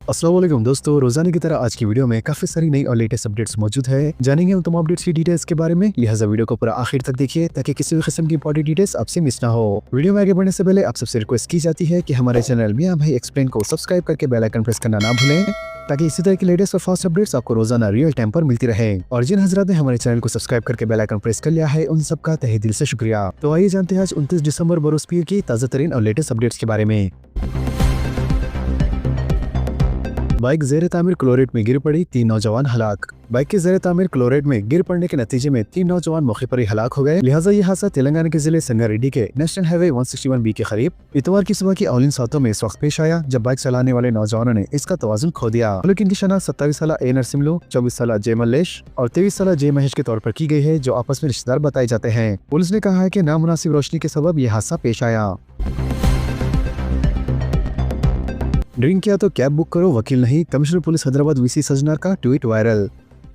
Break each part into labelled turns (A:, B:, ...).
A: अस्सलाम वालेकुम दोस्तों, रोजाना की तरह आज की वीडियो में काफी सारी नई और लेटेस्ट अपडेट्स मौजूद है। जानेंगे उन तमाम अपडेट्स की डिटेल्स के बारे में, लिहाजा वीडियो को पूरा आखिर तक देखिए ताकि किसी भी किस्म की इंपॉर्टेंट डिटेल्स आपसे मिस ना हो। वीडियो में आगे बढ़ने से पहले आप सबसे रिक्वेस्ट की जाती है कि हमारे चैनल मियां भाई एक्सप्लेन को सब्सक्राइब करके बेल आइकन प्रेस करना ना भूलें ताकि इसी तरह की लेटेस्ट और फास्ट अपडेट्स आपको रोजाना रियल टाइम पर मिलती रहे। और जिन हजरात ने हमारे चैनल को सब्सक्राइब करके बेल आइकन प्रेस कर लिया है उन सबका तहे दिल से शुक्रिया। तो आइए जानते हैं आज 29 दिसंबर बरोज पीर की ताज़ा तरीन और लेटेस्ट अपडेट्स के बारे में। बाइक ज़ेर तामीर क्लोरेट में गिर पड़ी, 3 नौजवान हलाक। बाइक के ज़ेर तामीर क्लोरेट में गिर पड़ने के नतीजे में 3 नौजवान मौके पर ही हलाक हो गए। लिहाजा ये हादसा तेलंगाना के जिले संगारेड्डी के नेशनल हाईवे 161B के करीब इतवार की सुबह की औलिन सातों में इस वक्त पेश आया जब बाइक चलाने वाले नौजवानों ने इसका तवाजुन खो दिया। लेकिन इनकी शनाख्त 27 साल ए नरसिम्लू, 24 साल जे मल्लेश और 23 साल जे महेश के तौर पर की गई है, जो आपस में रिश्तेदार बताए जाते हैं। पुलिस ने कहा है कि नामुनासिब रोशनी के सबब यह हादसा पेश आया। ड्रिंक किया तो कैब बुक करो, वकील नहीं, commissioner police Hyderabad VC Sajjanar का ट्वीट वायरल।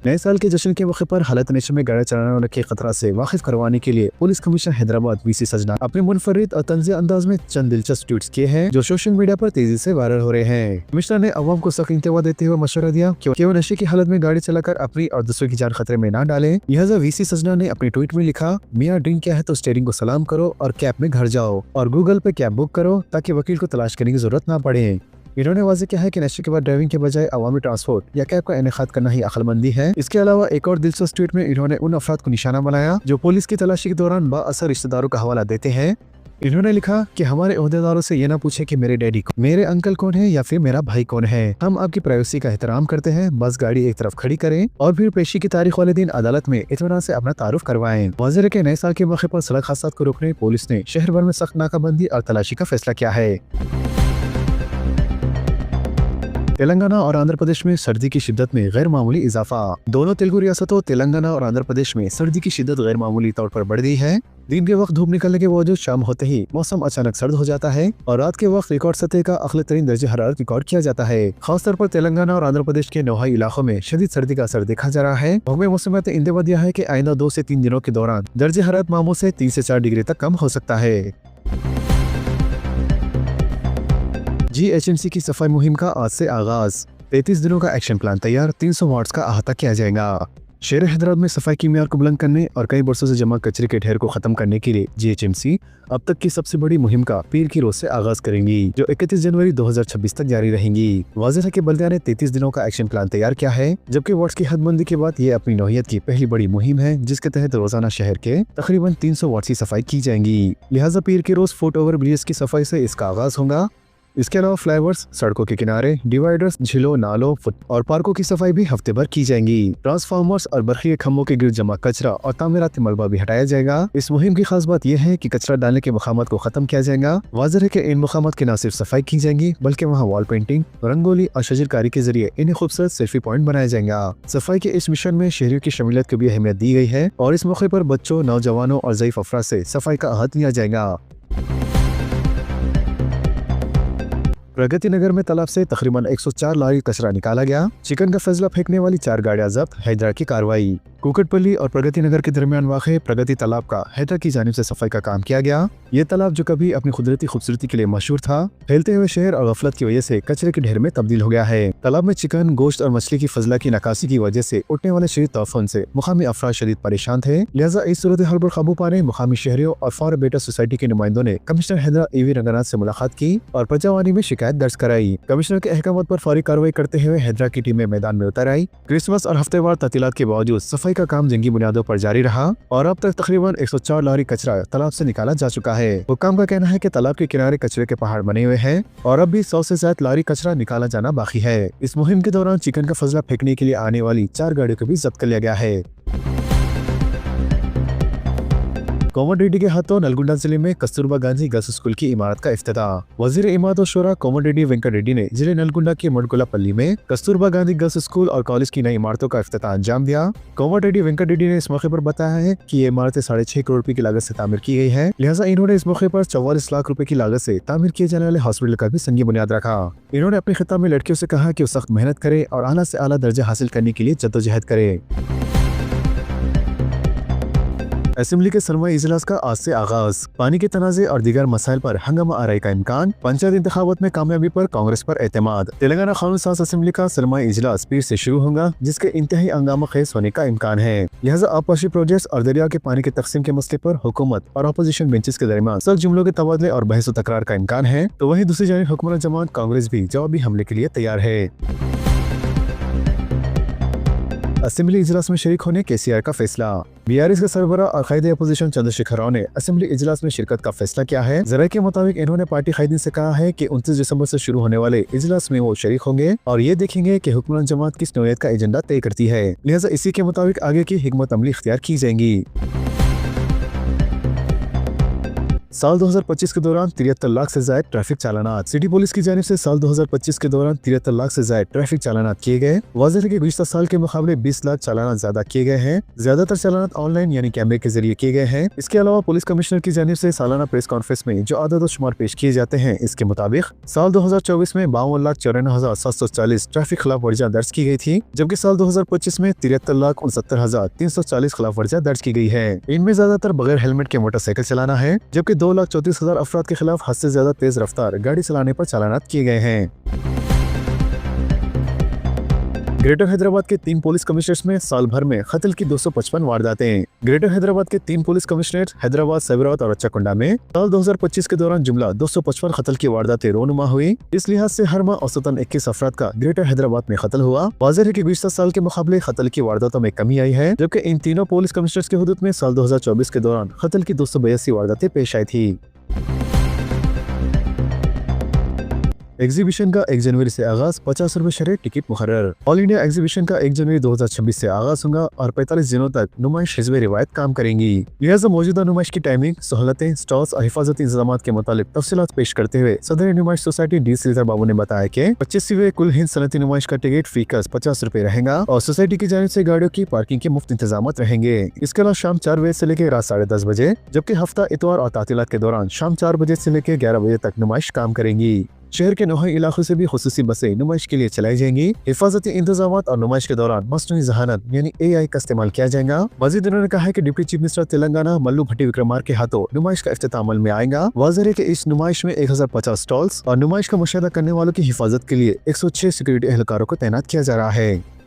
A: नए साल के जश्न के मौके पर हालत नशे में गाड़ी चलाने वाले के खतरा से वाकिफ करवाने के लिए police commissioner Hyderabad VC Sajjanar अपने मुनफरिद और तंज़ अंदाज में चंद दिलचस्प ट्वीट्स किए हैं जो सोशल मीडिया पर तेजी से वायरल हो रहे हैं। कमिश्नर ने अवाम को सख्त इंतबा देते हुए मशवरा दिया कि वो नशे की हालत में गाड़ी चलाकर अपनी और दूसरों की जान खतरे में न डालें। लिहाजा वीसी सजनार ने अपने ट्वीट में लिखा, मियाँ ड्रिंक किया है तो स्टीयरिंग को सलाम करो और कैब में घर जाओ और गूगल पे कैब बुक करो ताकि वकील को तलाश करने की जरूरत ना पड़े। इन्होंने वाज़ेह किया है कि नशे के बाद ड्राइविंग के बजाय अवामी ट्रांसपोर्ट या कैब का इनेकाद करना ही अक्लमंदी है। इसके अलावा एक और दिलचस्प ट्वीट में इन्होंने उन अफराद को निशाना बनाया जो पुलिस की तलाशी के दौरान बाअसर रिश्तेदारों का हवाला देते हैं। इन्होंने लिखा कि हमारे ओहदेदारों से ये ना पूछे कि मेरे डैडी को मेरे अंकल कौन है या फिर मेरा भाई कौन है। हम आपकी प्राइवेसी का एहतराम करते हैं, बस गाड़ी एक तरफ खड़ी करें और फिर पेशी की तारीख वाले दिन अदालत में इत्मीनान से अपना तारुफ करवाएं। वाज़ेह है कि नए साल के मौके पर सड़क हादसात को रोकने पुलिस ने शहर भर में सख्त नाकाबंदी और तलाशी का फैसला किया है। तेलंगाना और आंध्र प्रदेश में सर्दी की शिद्दत में गैर मामूली इजाफा। दोनों तेलुगु रियासतों तेलंगाना और आंध्र प्रदेश में सर्दी की शिद्दत गैर मामूली तौर पर बढ़ गई है। दिन के वक्त धूप निकलने के बावजूद शाम होते ही मौसम अचानक सर्द हो जाता है और रात के वक्त रिकॉर्ड सतह का अगले तरीन दर्जे हरारत रिकॉर्ड किया जाता है। खासतौर पर तेलंगाना और आंध्र प्रदेश के नौहाई इलाकों में शदीद सर्दी का असर देखा जा रहा है। महकमे मौसमियात ने इंतबा दिया है कि आइंदा 2 से 3 दिनों के दौरान दर्जे हरारत मामूल से 3 से 4 डिग्री तक कम हो सकता है। GHMC की सफाई मुहिम का आज से आगाज। 33 दिनों का एक्शन प्लान तैयार, 300 वार्ड्स का अहाता किया जाएगा। शहर हैदराबाद में सफाई की मियार को बुलंद करने और कई बरसों से जमा कचरे के ढेर को खत्म करने के लिए GHMC अब तक की सबसे बड़ी मुहिम का पीर की रोज से आगाज करेंगी, जो 31 जनवरी 2026 तक जारी रहेंगी। वाज़ेह है कि बल्दिया ने 33 दिनों का एक्शन प्लान तैयार किया है, जबकि वार्ड्स की हदबंदी के बाद ये अपनी नौइयत की पहली बड़ी मुहिम है जिसके तहत रोजाना शहर के तकरीबन 300 वार्ड्स की सफाई की जाएंगी। लिहाजा पीर की रोज फुट ओवर ब्रिजेस की सफाई से इसका आगाज होगा। इसके अलावा फ्लाईओवर्स, सड़कों के किनारे, डिवाइडर्स, झीलों, नालों और पार्कों की सफाई भी हफ्ते भर की जाएंगी। ट्रांसफार्मर्स और बरखी के खंभों के गिर्द जमा कचरा और तामीराती मलबा भी हटाया जाएगा। इस मुहिम की खास बात यह है कि कचरा डालने के मकामात को खत्म किया जाएगा। वाज़ेह है कि इन मकामात की न सिर्फ सफाई की जाएगी बल्कि वहाँ वॉल पेंटिंग, रंगोली और शजरकारी के जरिए इन्हें खूबसूरत सेल्फी पॉइंट बनाया जाएगा। सफाई के इस मिशन में शहरियों की शमूलियत को भी अहमियत दी गई है और इस मौके पर बच्चों, नौजवानों और ज़ईफ अफराद से सफाई का अहद लिया जाएगा। प्रगति नगर में तालाब से तकरीबन 104 लारी कचरा निकाला गया। चिकन का फैसला फेंकने वाली 4 गाड़ियां जब्त, हैदरा की कार्रवाई। कुकटपल्ली और प्रगति नगर के दरमियान वाक़े प्रगति तालाब का हैदरा की जानिब से सफाई का काम किया गया। ये तालाब जो कभी अपनी कुदरती खूबसूरती के लिए मशहूर था, फैलते हुए शहर और गफलत की वजह से कचरे के ढेर में तब्दील हो गया है। तालाब में चिकन, गोश्त और मछली की फजला की नकासी की वजह से उठने वाले शदीद तूफान से मुकामी अफराद शदीद परेशान थे। लिहाजा इस सूरत हाल पर काबू पाने मुकामी शहरियों और फॉर बेटर सोसाइटी के नुमाइंदों ने कमिश्नर हैदरा AV रंगनाथ से मुलाकात की और प्रजावानी में शिकायत दर्ज कराई। कमिश्नर के अहकाम पर फौरी कार्रवाई करते हुए हैदरा की टीमें मैदान में उतर आई। क्रिसमस और हफ्तेवार तातीलात के बावजूद सफाई का काम जंगी बुनियादों पर जारी रहा और अब तक तकरीबन 104 लारी कचरा तालाब से निकाला जा चुका है। हुक्काम का कहना है कि तालाब के किनारे कचरे के पहाड़ बने हुए हैं और अब भी 100 से ज्यादा लारी कचरा निकाला जाना बाकी है। इस मुहिम के दौरान चिकन का फजला फेंकने के लिए आने वाली 4 गाड़ियों को भी जब्त कर लिया गया है। कोमटिरेड्डी के हाथों नलगुंडा जिले में कस्तूरबा गांधी गर्ल्स स्कूल की इमारत का इफ्तिताह। वजीर इमारत और शोरा कोमटिरेड्डी वेंकट रेड्डी ने जिले नलगुंडा के मडगुलापल्ली में कस्तूरबा गांधी गर्ल्स स्कूल और कॉलेज की नई इमारतों का इफ्तिताह अंजाम दिया। कोमटिरेड्डी वेंकट रेड्डी ने इस मौके पर बताया है कि ये इमारतें 6.5 करोड़ रुपए की लागत से तामीर की गई है। लिहाजा इन्होंने इस मौके पर 44 लाख रुपए की लागत से तामीर किए जाने वाले हॉस्पिटल का भी संगी बुनियाद रखा। इन्होंने अपने खिताब में लड़कियों से कहा कि वो सख्त मेहनत करे और आला से आला दर्जा हासिल करने के लिए जद्दोजहद करे। असेंबली के सरमाई इजलास का आज से आगाज। पानी के तनाज़े और दीगर मसाइल पर हंगामा आराई का इम्कान। पंचायत इंतखाबात में कामयाबी पर कांग्रेस पर एतमाद। तेलंगाना कानून साज असेंबली का सरमाई इजलास पीर से शुरू होगा, जिसके इंतहाई हंगामा खेज होने का इम्कान है। लिहाजा आबपाशी प्रोजेक्ट्स और दरिया के पानी की तकसीम के मसले पर हुकूमत और अपोजिशन बेंचेस के दरमियान सख्त जुमलों के तबादले और बहस व तकरार का इम्कान है, तो वहीं दूसरी जानिब हुकूमत जमात कांग्रेस भी जवाबी हमले के लिए तैयार है। असेंबली इजलास में शरीक होने केसीआर का फैसला। बीआरएस के सरबराह और कायद अपोजिशन चंद्रशेखर राव ने असेंबली इजलास में शिरकत का फैसला किया है। जराये के मुताबिक इन्होंने पार्टी कायदीन से कहा है कि 29 दिसंबर से शुरू होने वाले इजलास में वो शरीक होंगे और ये देखेंगे कि हुकूमत जमात किस नौयत का एजेंडा तय करती है। लिहाजा इसी के मुताबिक आगे की हिकमत अमली इख्तियार की जाएंगी। साल 2025 के दौरान 73 लाख से ज्यादा ट्रैफिक चालानात। सिटी पुलिस की जानिब से साल 2025 के दौरान 73 लाख से ज्यादा ट्रैफिक चालानात किए गए। वाज़ेह है कि गुज़िश्ता साल के मुकाबले 20 लाख चालानात ज्यादा किए गए हैं। ज्यादातर चालानात ऑनलाइन यानी कैमरे के जरिए किए गए हैं। इसके अलावा पुलिस कमिश्नर की जानिब से सालाना प्रेस कॉन्फ्रेंस में जो आदद और शुमार पेश किए जाते हैं, इसके मुताबिक साल 2024 में 52,94,740 ट्रैफिक खिलाफ वर्जियां दर्ज की गई थी, जबकि साल 2025 में 73,69,340 खिलाफ वर्जियां दर्ज की गई है। इनमें ज्यादातर बगैर हेलमेट के मोटरसाइकिल चलाना है, जबकि 2,34,000 अफराद के खिलाफ हद से ज्यादा तेज रफ्तार गाड़ी चलाने पर चालानात किए गए हैं। ग्रेटर हैदराबाद के 3 पुलिस कमिश्नरेट्स में साल भर में कत्ल की 255 वारदातें। ग्रेटर हैदराबाद के 3 पुलिस कमिश्नरेट हैदराबाद, सैबराबाद और रच्चाकुंडा में साल 2025 के दौरान जुमला 255 कत्ल की वारदातें रोनुमा हुई। इस लिहाज से हर माह औसतन 21 अफराद का ग्रेटर हैदराबाद में कत्ल हुआ। वाज़ेह है कि गुज़िश्ता साल के मुकाबले कत्ल की वारदातों में कमी आई है, जबकि इन तीनों पुलिस कमिश्नरेट्स के हुदूद में साल 2024 के दौरान कत्ल की 282 वारदातें पेश आई थी। एग्जीबिशन का 1 जनवरी से आगाज, 50 रुपए शरह टिकट मुकर्रर। ऑल इंडिया एग्जीबिशन का 1 जनवरी 2026 से आगाज होगा और 45 दिनों तक नुमाइश हिज़्ब रिवायत काम करेंगी। लिहाजा मौजूदा नुमाइश की टाइमिंग, सहूलतें, स्टॉल्स और हिफाजती इंतजाम के मुतालिक तफसीलात पेश करते हुए सदर नुमाइश सोसाइटी डी श्रीधर बाबू ने बताया कि 25वीं कुल हिंद सनती नुमाइश का टिकट फीकस 50 रुपए रहेगा और सोसाइटी की जानिब से गाड़ियों की पार्किंग के मुफ्त इंतजाम रहेंगे। इसके अलावा शाम 4 बजे से लेकर रात 10:30 बजे, जबकि हफ्ता इतवार और तातीलात के दौरान शाम 4 बजे से लेकर 11 बजे तक नुमाइश काम करेंगी। शहर के नौही इलाकों से भी खुसूसी बसें नुमाइश के लिए चलाई जाएंगी। हिफाजती इंतजाम और नुमाइश के दौरान मसनूई जहानत यानी AI का इस्तेमाल किया जाएगा। मजीद उन्होंने कहा है कि deputy chief minister Telangana Mallu Bhatti Vikramarka के हाथों नुमाइश का इफ्तिताम अमल में आएगा। वाज़ेह है कि इस नुमाइश में 1050 स्टॉल्स और नुमाइश का मुशाहिदा करने वालों की हिफाजत के लिए 106 सिक्योरिटी एहलकारों को तैनात किया जा रहा है।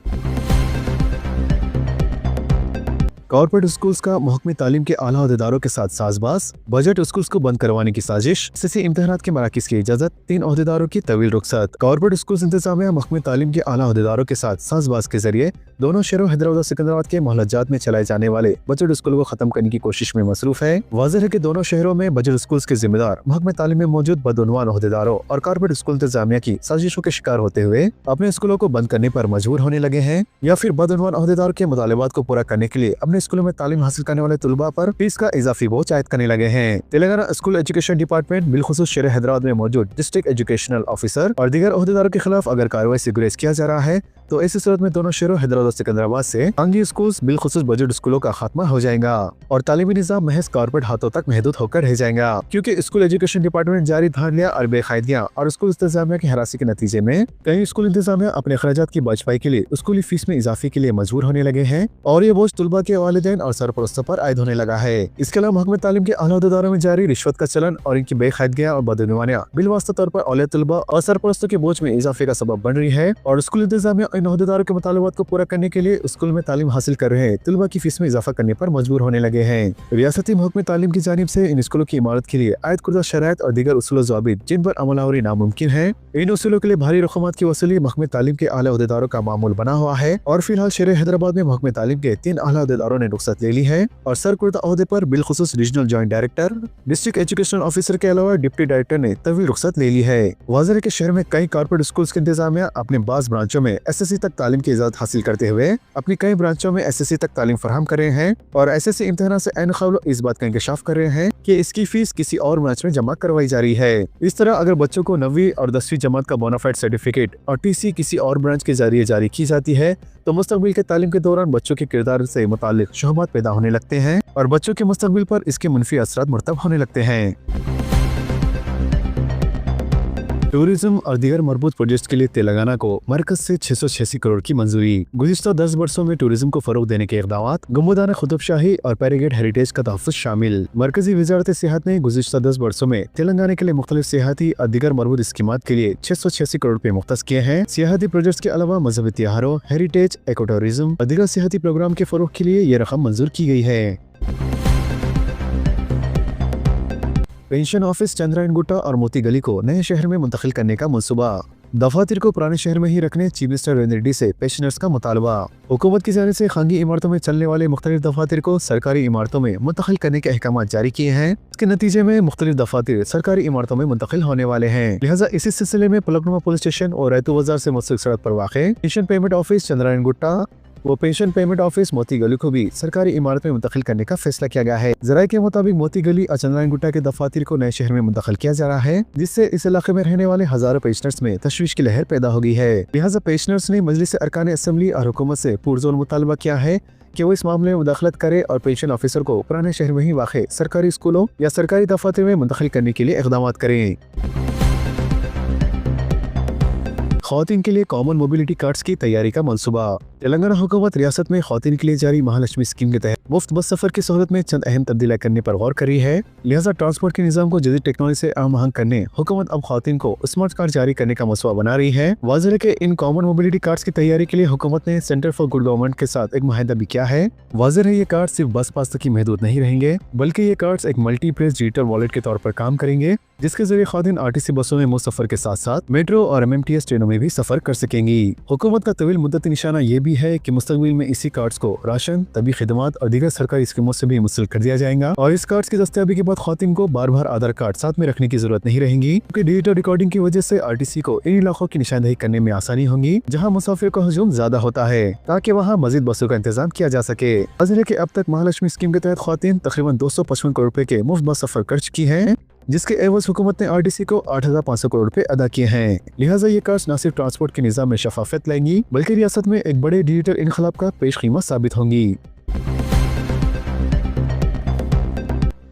A: कॉर्पोरेट स्कूल्स का महकमे तालीम के आला अहदेदारों के साथ साजबाज। बजट स्कूल्स को बंद करवाने की साजिश। SSC इम्तिहानात के मराकिज की इजाजत, 3 अहदेदारों की तवील रुखसत। कॉर्पोरेट स्कूल्स इंतजामिया महकमे तालीम के आला अहदेदारों के साथ साजबाज के जरिए दोनों शहरों हैदराबाद और सिकंदराबाद के मोहल्लाजात में चलाए जाने वाले बजट स्कूल को खत्म करने की कोशिश में मसरूफ है। वाज़ेह है कि दोनों शहरों में बजट स्कूल्स के जिम्मेदार महकमे तालीम में मौजूद बदउनवान अहदेदारों और कॉर्पोरेट स्कूल इंतजामिया की साजिशों के शिकार होते हुए अपने स्कूलों को बंद करने पर मजबूर होने लगे हैं, या फिर बदउनवान अहदेदारों के मुतालिबात को पूरा करने के लिए अपने स्कूलों में तालीम हासिल करने वाले तुलबा पर फीस का इजाफी बोझ आयद करने लगे हैं। तेलंगाना स्कूल एजुकेशन डिपार्टमेंट बिलखुसूस शहर हैदराबाद में मौजूद डिस्ट्रिक्ट एजुकेशनल ऑफिसर और दीगर अहदेदारों के खिलाफ अगर कार्रवाई से गुरेज किया जा रहा है, तो ऐसी सूरत में दोनों शहरों हैदराबाद और सिकंदराबाद से आंगी स्कूल्स बिलखुसूस बजट स्कूलों का खात्मा हो जाएगा और तालीमी निजाम महज कॉर्पोरेट हाथों तक महदूद होकर रह जाएगा, क्योंकि स्कूल एजुकेशन डिपार्टमेंट जारी धारियां और बेकायदियां और स्कूल इंतजामिया की हरासी के नतीजे में कई स्कूल इंतजामिया अपने खर्चात की भरपाई के लिए स्कूली फीस में इजाफे के लिए मजबूर होने लगे हैं और ये बोझ तुलबा के वालिदैन और सरपरस्तों पर आयद होने लगा है। इसके अलावा महकमे तालीम के आला अहदेदारों में जारी रिश्वत का चलन और इनकी बेकायदगियां और बदउनवानियां बिलवास्ता तौर पर औलिया तुलबा और सरपरस्तों के बोझ में इजाफे का सबब बन रही है और स्कूल इंतजामिया इन अहदेदारों के मुतालिबात को पूरा करने के लिए स्कूल में तालीम हासिल कर रहे तुलबा की फीस में इजाफा करने पर मजबूर होने लगे हैं। रियासती महकमे तालीम की जानिब से इन स्कूलों की इमारत के लिए आयद कुर्दा शराइत और दीगर उसूल ज़वाबित जिन पर अमलावरी नामुमकिन है, इन उसूलों के लिए भारी रकूमात की वसूली महकमे तालीम के आला अहदेदारों का मामूल बना हुआ है और फिलहाल शहर हैदराबाद में महकमे तालीम के 3 आला अहदेदारों ने रुख्सत ले ली है और सरकुर्दा अहदे पर बिलखुसूस regional joint director, district education officer के अलावा डिप्टी डायरेक्टर ने तवील रुख्सत ले ली है। वाज़ेह है कि शहर में कई कॉर्पोरेट स्कूल्स के इंतजामिया अपने बाज़ ब्रांचों में SSC तक तालीम की इजाजत हासिल करते हुए अपनी कई ब्रांचों में SSC तक तालीम फराहम कर रहे हैं और SSC इम्तिहान से ऐन क़ब्ल इस बात का इंकशाफ कर रहे हैं कि इसकी फीस किसी और ब्रांच में जमा करवाई जा रही है। इस तरह अगर बच्चों को 9वीं और 10वीं जमात का बोनाफाइड सर्टिफिकेट और TC किसी और ब्रांच के जरिए जारी की जाती है, तो मुस्तकबिल के तालीम के दौरान बच्चों के किरदार से मुतालिक शुबहात पैदा होने लगते हैं और बच्चों के मुस्तकबिल पर इसके मुनफी असरात मुरतब होने लगते हैं। टूरिज्म और दीगर मरबूत प्रोजेक्ट के लिए तेलंगाना को मरकज से 686 करोड़ की मंजूरी। गुज़िश्ता 10 वर्षों में टूरिज्म को फरोग देने के इक़दाम, गुंबदान कुतुबशाही और पैरागेट हेरिटेज का तहफ़्फ़ुज़ शामिल। मरकजी वज़ारत सियाहत ने गुज़िश्ता 10 वर्षों में तेलंगाना के लिए मुख्तलिफ सियाहती और दीगर मरबूत स्कीमात के लिए 686 करोड़ रुपए मुख्तस किए हैं। सियाहती प्रोजेक्ट के अलावा मजहबी त्योहारों, हेरिटेज, इको टूरिज्म और दीगर सियाहती प्रोग्राम के फरोग के लिए ये रकम मंजूर की गई है। पेंशन ऑफिस चंद्रायन गुट्टा और मोती गली को नए शहर में मुंतकिल करने का मंसूबा। दफातर को पुराने शहर में ही रखने चीफ मिनिस्टर रेवंत रेड्डी से पेंशनर्स का मुतालबा। हुकूमत की जानिब से खानगी इमारतों में चलने वाले मुख्तलिफ दफातर को सरकारी इमारतों में मुंतकिल करने के अहकाम जारी किए हैं। इसके नतीजे में मुख्तलिफ दफातर सरकारी इमारतों में मुंतकिल होने वाले हैं। लिहाजा इसी सिलसिले में पलकनुमा पुलिस स्टेशन और रैतू बाजार से मुस्तकिल सड़क पर वाक़े pension payment office Chandrayangutta वो पेंशन पेमेंट ऑफिस मोती गली को भी सरकारी इमारत में मुंतकिल करने का फैसला किया गया है। ज़राए के मुताबिक मोती गली और चंद्रायन गुट्टा के दफातर को नए शहर में मुंतकिल किया जा रहा है, जिससे इस इलाके में रहने वाले हजारों पेंशनर्स में तशवीश की लहर पैदा हो गई है। लिहाजा पेंशनर्स ने मजलिस अरकान असम्बली और हुकूमत से पुरजोर मुतालबा किया है कि वो इस मामले में मुदाखलत करे और पेंशन ऑफिसर को पुराने शहर में ही वाक़े सरकारी स्कूलों या सरकारी दफातर में मुंतकिल करने के लिए इक़दाम करें। ख़वातीन के लिए कॉमन मोबिलिटी कार्ड्स की तैयारी का मंसूबा। तेलंगाना हुकूमत रियासत में ख़वातीन के लिए जारी महालक्ष्मी स्कीम के तहत मुफ्त बस सफर की सहूलत में चंद अहम तब्दीलियां करने पर गौर कर रही है। लिहाजा ट्रांसपोर्ट के निज़ाम को जदीद टेक्नोलॉजी से आहंग करने हुकूमत अब ख़वातीन को स्मार्ट कार्ड जारी करने का मंसूबा बना रही है। वाज़ेह है कि इन कॉमन मोबिलिटी कार्ड्स की तैयारी के लिए हुकूमत ने सेंटर फॉर गुड गवर्नमेंट के साथ एक मुआहदा भी किया है। वाज़ेह है ये कार्ड सिर्फ बस पास तक ही महदूद नहीं रहेंगे, बल्कि ये कार्ड्स एक मल्टीप्रेस डिजिटल वॉलेट के तौर पर काम करेंगे, जिसके जरिए ख़वातीन RTC बसों में मुफ्त सफर के साथ साथ मेट्रो और MMTS ट्रेनों में भी सफर कर सकेंगी। हुकूमत का तवील मुद्दती निशाना ये भी है कि मुस्तक़बिल में इसी कार्ड्स को राशन, तबी खिदमात और दीगर सरकारी स्कीमों से भी मुंसलिक कर दिया जाएगा और इस कार्ड्स की दस्तयाबी के बाद ख़वातीन को बार बार आधार कार्ड साथ में रखने की जरूरत नहीं रहेगी, क्योंकि डिजिटल रिकॉर्डिंग की वजह से RTC को इन इलाकों की निशानदेही करने में आसानी होगी जहाँ मुसाफिर का हुजूम ज्यादा होता है, ताकि वहाँ मजीद बसों का इंतजाम किया जा सके। वाज़ेह है कि अब तक महालक्ष्मी स्कीम के तहत ख़वातीन तकरीबन 255 करोड़ रुपए के मुफ्त बस सफर कर चुकी है, जिसके एवज हुकूमत ने RTC को 8,500 करोड़ रुपए अदा किए हैं। लिहाजा ये कार्ड्स न सिर्फ ट्रांसपोर्ट के निज़ाम में शफाफियत लाएंगी, बल्कि रियासत में एक बड़े डिजिटल इनकलाब का पेशकीमत साबित होंगी।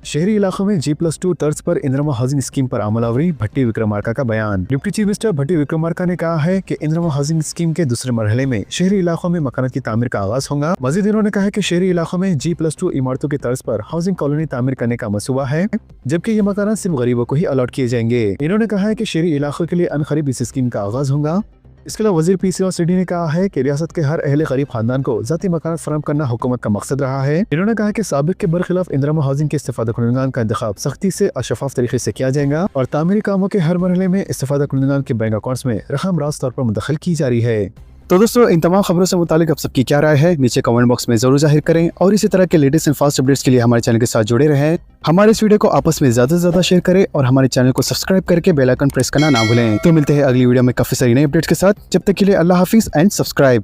A: शहरी इलाकों में G+2 तर्ज पर इंदिरा हाउसिंग स्कीम पर अमलावरी, भट्टी विक्रमार्का का बयान। डिप्टी चीफ मिनिस्टर भट्टी विक्रमार्का ने कहा है कि इंदिरा हाउसिंग स्कीम के दूसरे मरहले में शहरी इलाकों में मकानात की तामीर का आगाज होगा। मजीद इन्होंने कहा कि शहरी इलाकों में G+2 इमारतों की तर्ज पर हाउसिंग कॉलोनी तामीर करने का मंसूबा है, जबकि ये मकानात सिर्फ गरीबों को ही अलॉट किए जाएंगे। इन्होंने कहा है कि शहरी इलाकों के लिए अनकरीब इस स्कीम का आगाज होगा। इसके अलावा वज़ीर PC और CD ने कहा है कि रियासत के हर अहले गरीब खानदान को ज़ाती मकान फराहम करना हुकूमत का मकसद रहा है। इन्होंने कहा कि साबिक के बरखिलाफ इंदिरा हाउसिंग के इस्तेफादा कुनंदगान का इंतखाब सख्ती से और शफाफ तरीके से किया जाएगा और तामीरी कामों के हर मरहले में इस्तेफादा कुनंदगान के बैंक अकाउंट्स में रकम रास्त तौर पर मुंतकिल की जा रही है। तो दोस्तों, इन तमाम खबरों से मुतालिक आप सबकी क्या राय है नीचे कमेंट बॉक्स में जरूर जाहिर करें और इसी तरह के लेटेस्ट एंड फास्ट अपडेट्स के लिए हमारे चैनल के साथ जुड़े रहें। हमारे इस वीडियो को आपस में ज्यादा से ज्यादा शेयर करें और हमारे चैनल को सब्सक्राइब करके बेल आइकन प्रेस करना ना भूलें। तो मिलते हैं अगली वीडियो में काफी सारी नई अपडेट्स के साथ। जब तक के लिए अल्लाह हाफिज एंड सब्सक्राइब।